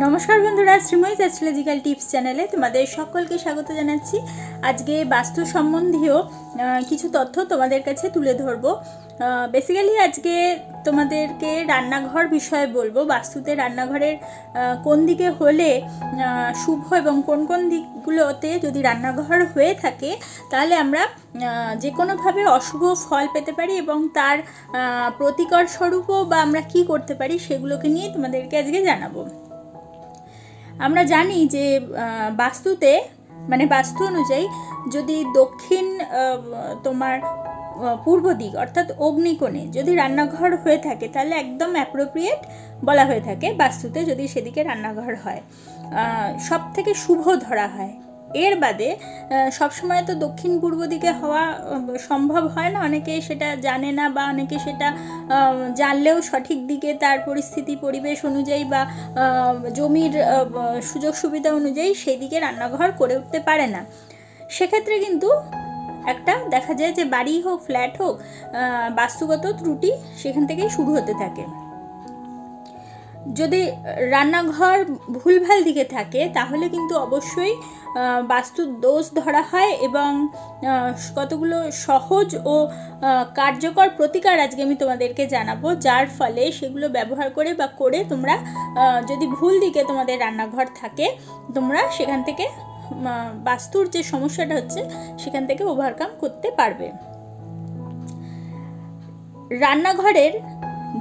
নমস্কার বন্ধুরা, Sreemoyee astrological tips চ্যানেলে তোমাদের সকলকে স্বাগত জানাচ্ছি। আজকে বাস্তু সম্বন্ধীয় কিছু তথ্য তোমাদের কাছে তুলে ধরবো। বেসিক্যালি আজকে তোমাদেরকে রান্নাঘর বিষয়ে বলবো। বাস্তুতে রান্নাঘরের কোন দিকে হলে শুভ এবং কোন কোন দিকগুলোতে যদি রান্নাঘর হয়ে থাকে তাহলে আমরা যে কোনোভাবে অশুভ ফল পেতে পারি এবং তার প্রতিকার স্বরূপও বা আমরা কি করতে পারি সেগুলোকে নিয়ে তোমাদেরকে আজকে জানাবো। আমরা জানি যে বাস্তুতে মানে বাস্তু অনুযায়ী যদি দক্ষিণ তোমার পূর্ব দিক অর্থাৎ অগ্নিকোণে যদি রান্নাঘর হয়ে থাকে তাহলে একদম অ্যাপ্রোপ্রিয়েট বলা হয়ে থাকে বাস্তুতে যদি সেদিকে রান্নাঘর হয়, সব থেকে শুভ ধরা হয়। এর বাদে সবসময় তো দক্ষিণ পূর্ব দিকে হওয়া সম্ভব হয় না, অনেকে সেটা জানে না বা অনেকে সেটা জানলেও সঠিক দিকে তার পরিস্থিতি পরিবেশ অনুযায়ী বা জমির সুযোগ সুবিধা অনুযায়ী সেই দিকে রান্নাঘর করে উঠতে পারে না। সেক্ষেত্রে কিন্তু একটা দেখা যায় যে বাড়ি হোক ফ্ল্যাট হোক বাস্তুগত ত্রুটি সেখান থেকেই শুরু হতে থাকে। যদি রান্নাঘর ভুলভাল দিকে থাকে তাহলে কিন্তু অবশ্যই বাস্তুর দোষ ধরা হয় এবং কতগুলো সহজ ও কার্যকর প্রতিকার আজকে আমি তোমাদেরকে জানাবো, যার ফলে সেগুলো ব্যবহার করে বা করে তোমরা যদি ভুল দিকে তোমাদের রান্নাঘর থাকে তোমরা সেখান থেকে বাস্তুর যে সমস্যাটা হচ্ছে সেখান থেকে ওভারকাম করতে পারবে। রান্নাঘরের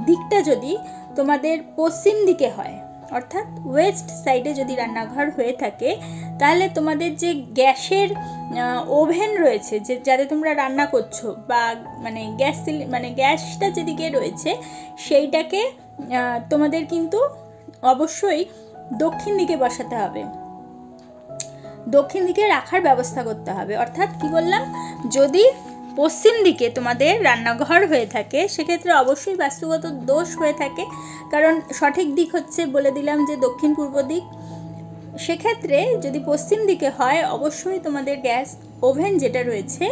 দিকটা যদি তোমাদের পশ্চিম দিকে হয় অর্থাৎ ওয়েস্ট সাইডে যদি রান্নাঘর হয়ে থাকে তাহলে তোমাদের যে গ্যাসের ওভেন রয়েছে যে যাতে তোমরা রান্না করছো বা গ্যাসটা যেদিকে রয়েছে সেইটাকে তোমাদের কিন্তু অবশ্যই দক্ষিণ দিকে বসাতে হবে, দক্ষিণ দিকে রাখার ব্যবস্থা করতে হবে। অর্থাৎ কি বললাম, যদি পশ্চিম দিকে তোমাদের রান্নাঘর হয়ে থাকে সেক্ষেত্রে অবশ্যই বাস্তুগত দোষ হয়ে থাকে, কারণ সঠিক দিক হচ্ছে বলে দিলাম যে দক্ষিণ পূর্ব দিক। সেক্ষেত্রে যদি পশ্চিম দিকে হয় অবশ্যই তোমাদের গ্যাস ওভেন যেটা রয়েছে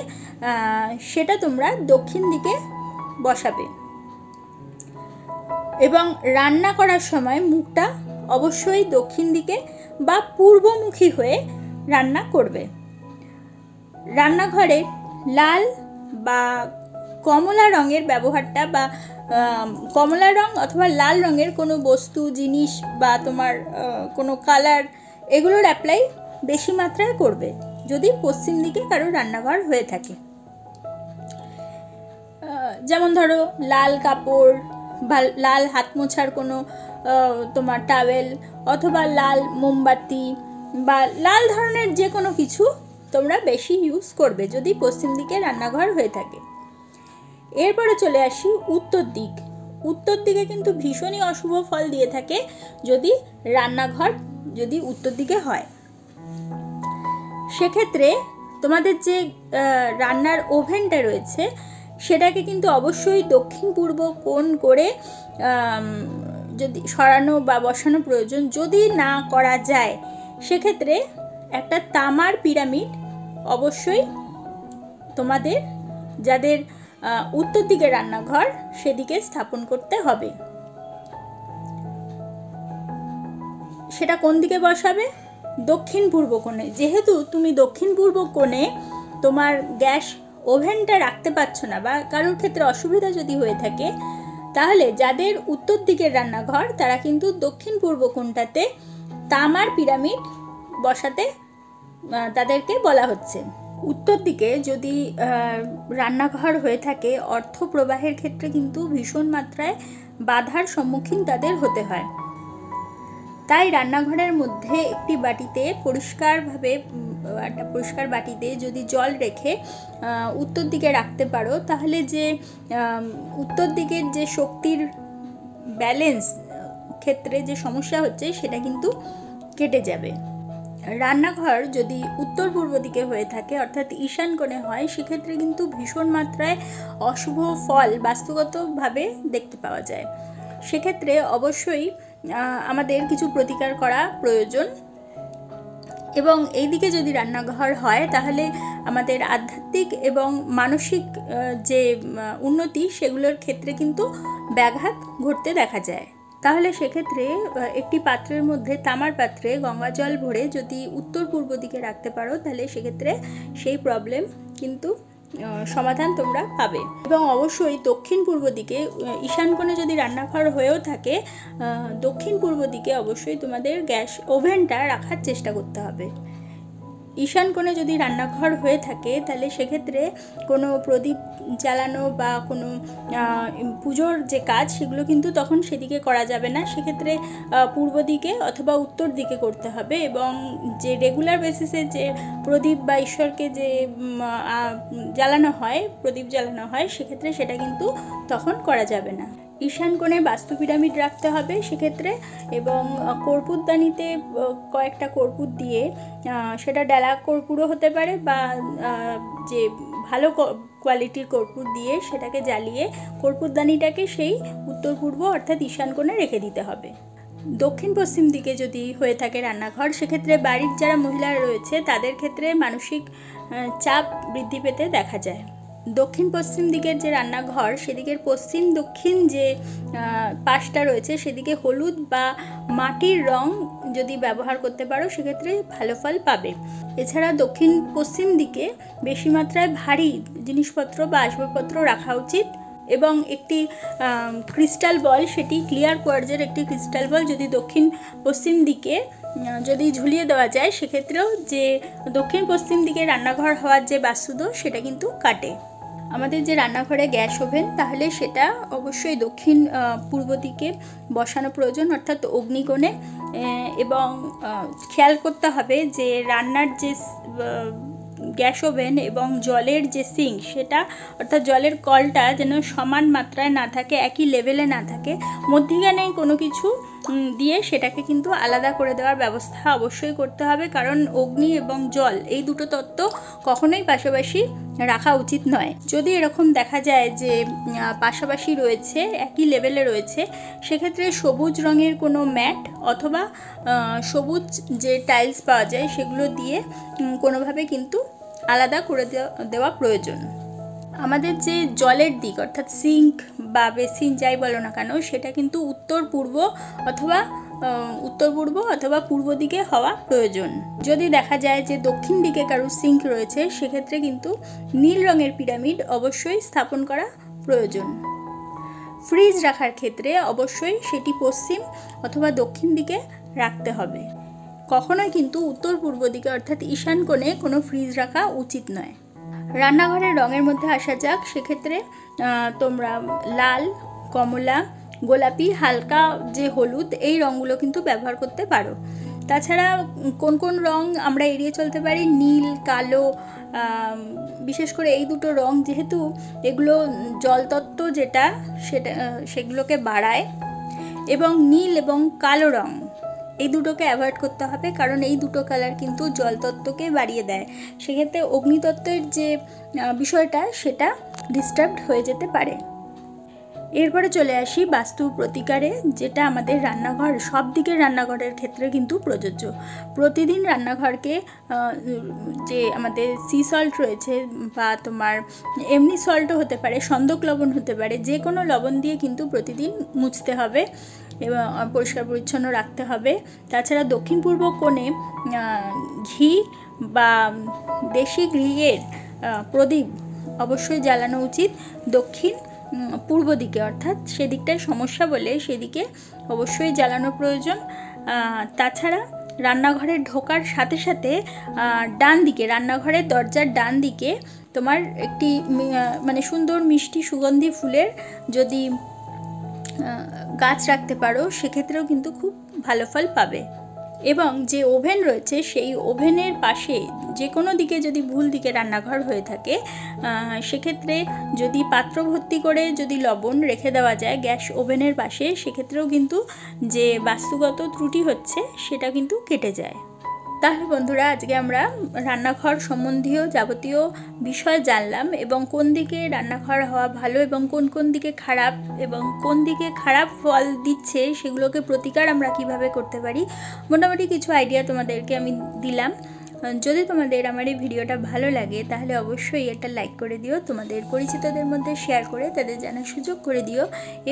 সেটা তোমরা দক্ষিণ দিকে বসাবে এবং রান্না করার সময় মুখটা অবশ্যই দক্ষিণ দিকে বা পূর্বমুখী হয়ে রান্না করবে। রান্নাঘরে লাল বা কমলা রঙের ব্যবহারটা বা কমলা রং অথবা লাল রঙের কোনো বস্তু জিনিস বা তোমার কোনো কালার এগুলোর অ্যাপ্লাই বেশি মাত্রায় করবে যদি পশ্চিম দিকে কারো রান্নাঘর হয়ে থাকে। যেমন ধরো লাল কাপড় বা লাল হাত মোছার কোনো তোমার টাওয়েল অথবা লাল মোমবাতি বা লাল ধরনের যে কোনো কিছু তোমরা বেশি ইউজ করবে যদি পশ্চিম দিকে রান্নাঘর হয়ে থাকে। এরপরে চলে আসি উত্তর দিক। উত্তর দিকে কিন্তু ভীষণই অশুভ ফল দিয়ে থাকে যদি রান্নাঘর যদি উত্তর দিকে হয়। সেক্ষেত্রে তোমাদের যে রান্নার ওভেনটা রয়েছে সেটাকে কিন্তু অবশ্যই দক্ষিণ পূর্ব কোণ করে যদি সরানো বা বসানো প্রয়োজন। যদি না করা যায় সেক্ষেত্রে একটা তামার পিরামিড অবশ্যই তোমাদের যাদের উত্তর দিকে রান্নাঘর সেদিকে স্থাপন করতে হবে। সেটা কোন দিকে বসাবে? দক্ষিণ পূর্ব কোণে। যেহেতু তুমি দক্ষিণ পূর্ব কোণে তোমার গ্যাস ওভেনটা রাখতে পারছো না বা কারোর ক্ষেত্রে অসুবিধা যদি হয়ে থাকে তাহলে যাদের উত্তর দিকের রান্নাঘর তারা কিন্তু দক্ষিণ পূর্ব কোণটাতে তামার পিরামিড বসাতে তাদেরকে বলা হচ্ছে। উত্তর দিকে যদি রান্নাঘর হয়ে থাকে অর্থ প্রবাহের ক্ষেত্রে কিন্তু ভীষণ মাত্রায় বাধার সম্মুখীন তাদের হতে হয়। তাই রান্নাঘরের মধ্যে একটি বাটিতে পরিষ্কার বাটিতে যদি জল রেখে উত্তর দিকে রাখতে পারো তাহলে যে উত্তর দিকের যে শক্তির ব্যালেন্স ক্ষেত্রে যে সমস্যা হচ্ছে সেটা কিন্তু কেটে যাবে। রান্নাঘর যদি উত্তর পূর্ব দিকে হয়ে থাকে অর্থাৎ ঈশান কোণে হয় সেক্ষেত্রে কিন্তু ভীষণ মাত্রায় অশুভ ফল বাস্তুগতভাবে দেখতে পাওয়া যায়। সেক্ষেত্রে অবশ্যই আমাদের কিছু প্রতিকার করা প্রয়োজন এবং এই দিকে যদি রান্নাঘর হয় তাহলে আমাদের আধ্যাত্মিক এবং মানসিক যে উন্নতি সেগুলোর ক্ষেত্রে কিন্তু ব্যাঘাত ঘটতে দেখা যায়। তাহলে সেক্ষেত্রে একটি পাত্রের মধ্যে তামার পাত্রে গঙ্গা জল ভরে যদি উত্তর পূর্ব দিকে রাখতে পারো তাহলে সেক্ষেত্রে সেই প্রবলেম কিন্তু সমাধান তোমরা পাবে। এবং অবশ্যই দক্ষিণ পূর্ব দিকে ঈশান কোণে যদি রান্নাঘর হয়েও থাকে দক্ষিণ পূর্ব দিকে অবশ্যই তোমাদের গ্যাস ওভেনটা রাখার চেষ্টা করতে হবে। ঈশান কোণে যদি রান্নাঘর হয়ে থাকে তাহলে সেক্ষেত্রে কোনো প্রদীপ জ্বালানো বা কোনো পুজোর যে কাজ সেগুলো কিন্তু তখন সেদিকে করা যাবে না, সেক্ষেত্রে পূর্ব দিকে অথবা উত্তর দিকে করতে হবে। এবং যে রেগুলার বেসিসে যে প্রদীপ বা ঈশ্বরকে যে জ্বালানো হয়, প্রদীপ জ্বালানো হয়, সেক্ষেত্রে সেটা কিন্তু তখন করা যাবে না। ঈশান কোণে বাস্তু পিরামিড রাখতে হবে সেক্ষেত্রে, এবং কর্পূরদানিতে কয়েকটা কর্পূর দিয়ে, সেটা ডালা কর্পূরও হতে পারে বা যে ভালো কোয়ালিটির কর্পূর দিয়ে সেটাকে জ্বালিয়ে কর্পূরদানিটাকে সেই উত্তর পূর্ব অর্থাৎ ঈশান কোণে রেখে দিতে হবে। দক্ষিণ পশ্চিম দিকে যদি হয়ে থাকে রান্নাঘর সেক্ষেত্রে বাড়ির যারা মহিলা রয়েছে তাদের ক্ষেত্রে মানসিক চাপ বৃদ্ধি পেতে দেখা যায়। দক্ষিণ পশ্চিম দিকের যে রান্নাঘর সেদিকের পশ্চিম দক্ষিণ যে পাশটা রয়েছে সেদিকে হলুদ বা মাটির রং যদি ব্যবহার করতে পারো সেক্ষেত্রে ভালো ফল পাবে। এছাড়া দক্ষিণ পশ্চিম দিকে বেশি মাত্রায় ভারী জিনিসপত্র বা আসবাবপত্র রাখা উচিত। এবং একটি ক্রিস্টাল বল, সেটি ক্লিয়ার কোয়ার্জের একটি ক্রিস্টাল বল যদি দক্ষিণ পশ্চিম দিকে যদি ঝুলিয়ে দেওয়া যায় সেক্ষেত্রেও যে দক্ষিণ পশ্চিম দিকে রান্নাঘর হওয়ার যে বাস্তুদোষ সেটা কিন্তু কাটে। আমাদের যে রান্নাঘরে গ্যাস ওভেন তাহলে সেটা অবশ্যই দক্ষিণ পূর্ব দিকে বসানো প্রয়োজন অর্থাৎ অগ্নিকোণে। এবং খেয়াল করতে হবে যে রান্নার যে গ্যাস ওভেন এবং জলের যে সিঙ্ক সেটা অর্থাৎ জলের কলটা যেন সমান মাত্রায় না থাকে, একই লেভেলে না থাকে, মধ্যিখানে কোনো কিছু দিয়ে সেটাকে কিন্তু আলাদা করে দেওয়ার ব্যবস্থা অবশ্যই করতে হবে। কারণ অগ্নি এবং জল এই দুটো তত্ত্ব কখনোই পাশাপাশি রাখা উচিত নয়। যদি এরকম দেখা যায় যে পাশাপাশি রয়েছে, একই লেভেলে রয়েছে, সেক্ষেত্রে সবুজ রঙের কোনো ম্যাট অথবা সবুজ যে টাইলস পাওয়া যায় সেগুলো দিয়ে কোনোভাবে কিন্তু আলাদা করে দেওয়া প্রয়োজন। আমাদের যে জলের দিক অর্থাৎ সিঙ্ক বা বেসিন যাই বলো না কেন সেটা কিন্তু উত্তর পূর্ব অথবা পূর্ব দিকে হওয়া প্রয়োজন। যদি দেখা যায় যে দক্ষিণ দিকে কারো সিঙ্ক রয়েছে সেক্ষেত্রে কিন্তু নীল রঙের পিরামিড অবশ্যই স্থাপন করা প্রয়োজন। ফ্রিজ রাখার ক্ষেত্রে অবশ্যই সেটি পশ্চিম অথবা দক্ষিণ দিকে রাখতে হবে। কখনোই কিন্তু উত্তর পূর্ব দিকে অর্থাৎ ঈশান কোণে কোনো ফ্রিজ রাখা উচিত নয়। রান্নাঘরের রঙের মধ্যে আসা যাক, সেক্ষেত্রে তোমরা লাল, কমলা, গোলাপি, হালকা যে হলুদ এই রঙগুলো কিন্তু ব্যবহার করতে পারো। তাছাড়া কোন কোন রং আমরা এড়িয়ে চলতে পারি? নীল, কালো, বিশেষ করে এই দুটো রং যেহেতু এগুলো জলতত্ত্ব যেটা সেগুলোকে বাড়ায়, এবং নীল এবং কালো রং এই দুটোকে অ্যাভয়েড করতে হবে কারণ এই দুটো কালার কিন্তু জলতত্ত্বকে বাড়িয়ে দেয়। সেক্ষেত্রে অগ্নিতত্ত্বের যে বিষয়টা সেটা ডিস্টার্বড হয়ে যেতে পারে। এরপরে চলে আসি বাস্তু প্রতিকারে, যেটা আমাদের রান্নাঘর সব দিকের রান্নাঘরের ক্ষেত্রে কিন্তু প্রযোজ্য। প্রতিদিন রান্নাঘরকে যে আমাদের সি সল্ট রয়েছে বা তোমার এমনি সল্টও হতে পারে, সন্দক লবণ হতে পারে, যে কোনো লবণ দিয়ে কিন্তু প্রতিদিন মুছতে হবে এবং পরিষ্কার পরিচ্ছন্ন রাখতে হবে। তাছাড়া দক্ষিণ পূর্ব কোণে ঘি বা দেশি ঘিয়ের প্রদীপ অবশ্যই জ্বালানো উচিত দক্ষিণ পূর্ব দিকে, অর্থাৎ সেদিকটায় সমস্যা বলে সেদিকে অবশ্যই জ্বালানো প্রয়োজন। তাছাড়া রান্নাঘরে ঢোকার সাথে সাথে ডান দিকে, রান্নাঘরের দরজার ডান দিকে তোমার একটি মানে সুন্দর মিষ্টি সুগন্ধি ফুলের যদি গাছ রাখতে পারো সেক্ষেত্রেও কিন্তু খুব ভালো ফল পাবে। এবং যে ওভেন রয়েছে সেই ওভেনের পাশে যে কোনো দিকে যদি ভুল দিকে রান্নাঘর হয়ে থাকে সেক্ষেত্রে যদি পাত্র ভর্তি করে যদি লবণ রেখে দেওয়া যায় গ্যাস ওভেনের পাশে, সেক্ষেত্রেও কিন্তু যে বাস্তুগত ত্রুটি হচ্ছে সেটা কিন্তু কেটে যায়। তাহলে বন্ধুরা আজকে আমরা রান্নাঘর সম্বন্ধীয় যাবতীয় বিষয় জানলাম এবং কোন দিকে রান্নাঘর হওয়া ভালো এবং কোন কোন দিকে খারাপ এবং কোন দিকে খারাপ ফল দিচ্ছে সেগুলোকে প্রতিকার আমরা কিভাবে করতে পারি, মোটামুটি কিছু আইডিয়া তোমাদেরকে আমি দিলাম। যদি তোমাদের আমার এই ভিডিওটা ভালো লাগে তাহলে অবশ্যই একটা লাইক করে দিও, তোমাদের পরিচিতদের মধ্যে শেয়ার করে তাদের জানার সুযোগ করে দিও,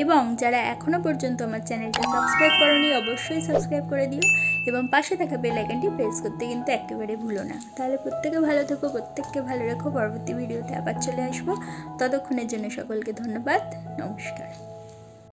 এবং যারা এখনও পর্যন্ত আমার চ্যানেলটা সাবস্ক্রাইব করোনি অবশ্যই সাবস্ক্রাইব করে দিও, এবং পাশে থাকা বেল আইকনটি প্রেস করতে কিন্তু একেবারে ভুলো না। তাহলে প্রত্যেকে ভালো থেকো, প্রত্যেককে ভালো রেখো। পরবর্তী ভিডিওতে আবার চলে আসবো, ততক্ষণের জন্য সকলকে ধন্যবাদ, নমস্কার।